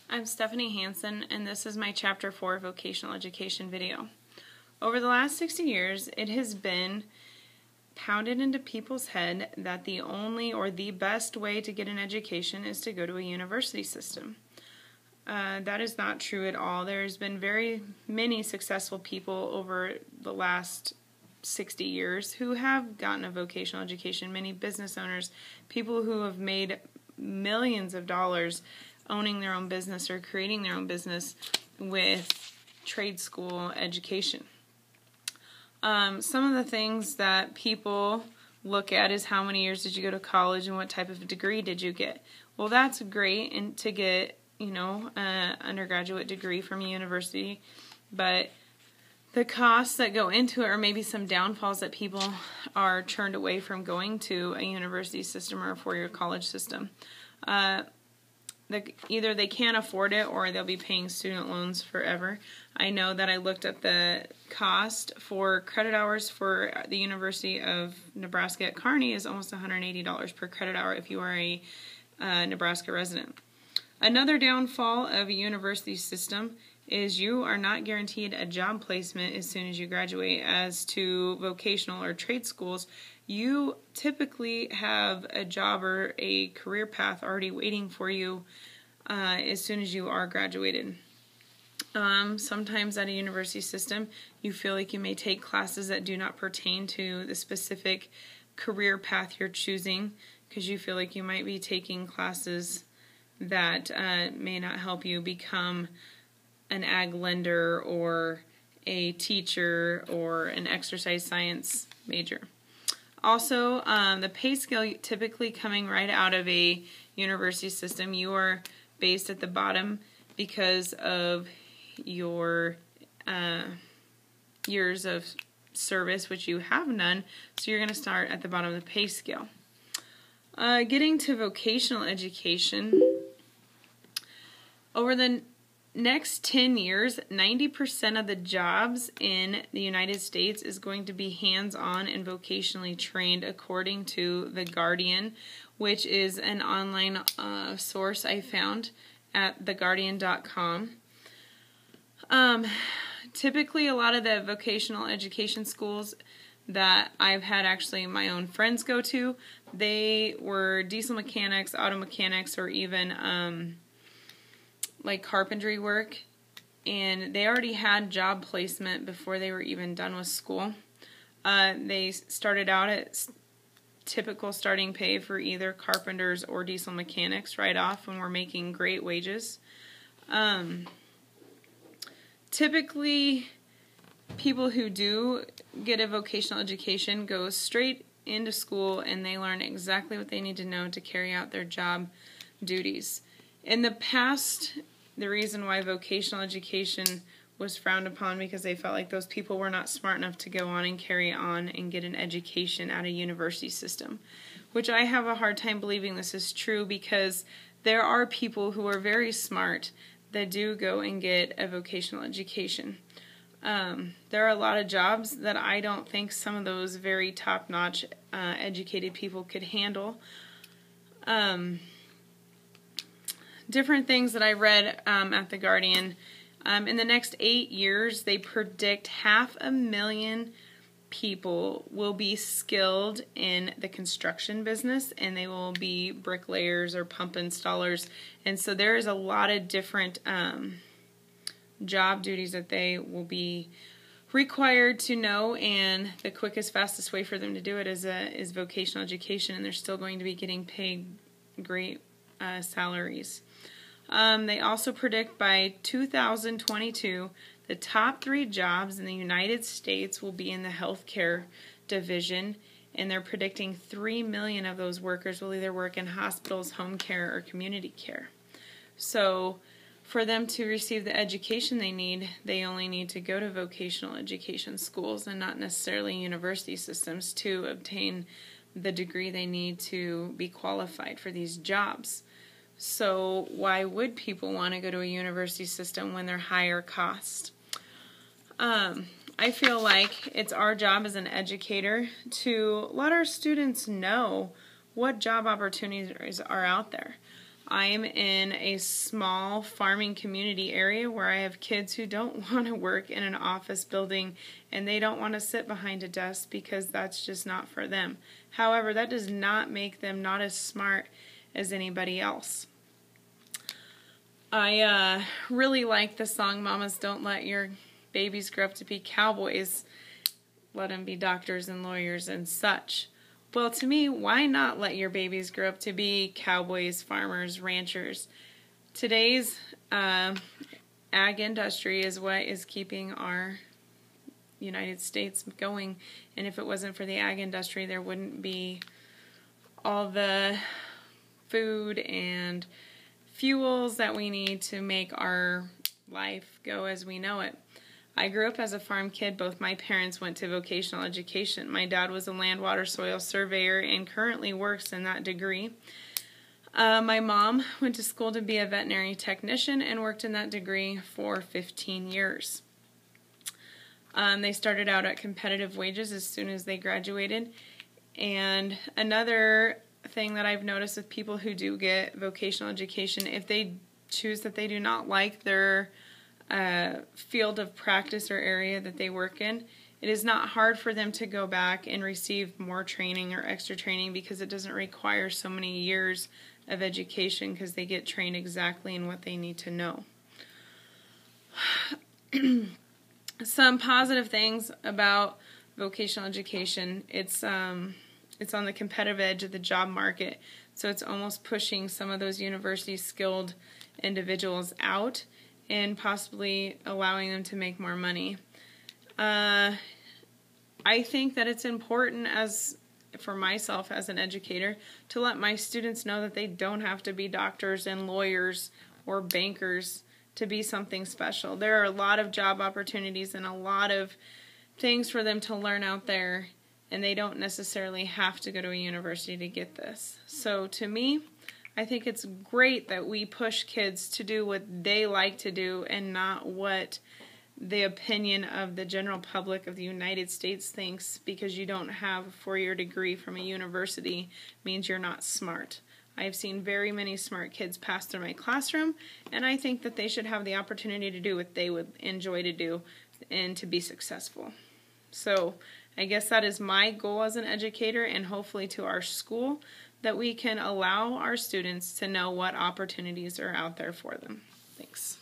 I'm Stephanie Hansen, and this is my Chapter 4 Vocational Education video. Over the last 60 years, it has been pounded into people's head that the only or the best way to get an education is to go to a university system. That is not true at all. There's been very many successful people over the last 60 years who have gotten a vocational education, many business owners, people who have made millions of dollars owning their own business or creating their own business with trade school education. Some of the things that people look at is how many years did you go to college and what type of degree did you get. Well, that's great and to get, an undergraduate degree from a university, but the costs that go into it, or maybe some downfalls that people are turned away from going to a university system or a four-year college system. Either they can't afford it or they'll be paying student loans forever. I know that I looked at the cost for credit hours for the University of Nebraska at Kearney is almost $180 per credit hour if you are a Nebraska resident. Another downfall of a university system is you are not guaranteed a job placement as soon as you graduate. As to vocational or trade schools, you typically have a job or a career path already waiting for you as soon as you are graduated. Sometimes at a university system, you feel like you may take classes that do not pertain to the specific career path you're choosing because you feel like you might be taking classes that may not help you become an ag lender or a teacher or an exercise science major. Also, the pay scale typically coming right out of a university system, you are based at the bottom because of your years of service, which you have none, so you're going to start at the bottom of the pay scale. Getting to vocational education, over the next 10 years, 90% of the jobs in the United States is going to be hands-on and vocationally trained, according to The Guardian, which is an online source I found at theguardian.com. Typically, a lot of the vocational education schools that I've had actually my own friends go to, they were diesel mechanics, auto mechanics, or even like carpentry work, and they already had job placement before they were even done with school. They started out at typical starting pay for either carpenters or diesel mechanics right off and were making great wages. Typically, people who do get a vocational education go straight into school and they learn exactly what they need to know to carry out their job duties. In the past, the reason why vocational education was frowned upon because they felt like those people were not smart enough to go on and carry on and get an education at a university system, which I have a hard time believing this is true because there are people who are very smart that do go and get a vocational education. There are a lot of jobs that I don't think some of those very top-notch educated people could handle. Different things that I read at The Guardian. In the next 8 years, they predict 500,000 people will be skilled in the construction business, and they will be bricklayers or pump installers. And so there is a lot of different job duties that they will be required to know, and the quickest, fastest way for them to do it is vocational education, and they're still going to be getting paid great salaries. They also predict by 2022 the top 3 jobs in the United States will be in the healthcare division, and they're predicting 3 million of those workers will either work in hospitals, home care, or community care. So for them to receive the education they need, they only need to go to vocational education schools and not necessarily university systems to obtain the degree they need to be qualified for these jobs. So why would people want to go to a university system when they're higher cost? I feel like it's our job as an educator to let our students know what job opportunities are out there. I am in a small farming community area where I have kids who don't want to work in an office building and they don't want to sit behind a desk because that's just not for them. However, that does not make them not as smart as anybody else. I really like the song, Mamas Don't Let Your Babies Grow Up to Be Cowboys. Let them be doctors and lawyers and such. Well, to me, why not let your babies grow up to be cowboys, farmers, ranchers? Today's ag industry is what is keeping our United States going. And if it wasn't for the ag industry, there wouldn't be all the food and fuels that we need to make our life go as we know it. I grew up as a farm kid. Both my parents went to vocational education. My dad was a land, water, soil surveyor and currently works in that degree. My mom went to school to be a veterinary technician and worked in that degree for 15 years. They started out at competitive wages as soon as they graduated. And another thing that I've noticed with people who do get vocational education, if they choose that they do not like their field of practice or area that they work in, it is not hard for them to go back and receive more training or extra training because it doesn't require so many years of education because they get trained exactly in what they need to know. Some positive things about vocational education, it's on the competitive edge of the job market, so it's almost pushing some of those university skilled individuals out and possibly allowing them to make more money. I think that it's important, as for myself as an educator, to let my students know that they don't have to be doctors and lawyers or bankers to be something special. There are a lot of job opportunities and a lot of things for them to learn out there, and they don't necessarily have to go to a university to get this. So to me, I think it's great that we push kids to do what they like to do and not what the opinion of the general public of the United States thinks because you don't have a four-year degree from a university means you're not smart. I've seen very many smart kids pass through my classroom, and I think that they should have the opportunity to do what they would enjoy to do and to be successful. So I guess that is my goal as an educator, and hopefully to our school, that we can allow our students to know what opportunities are out there for them. Thanks.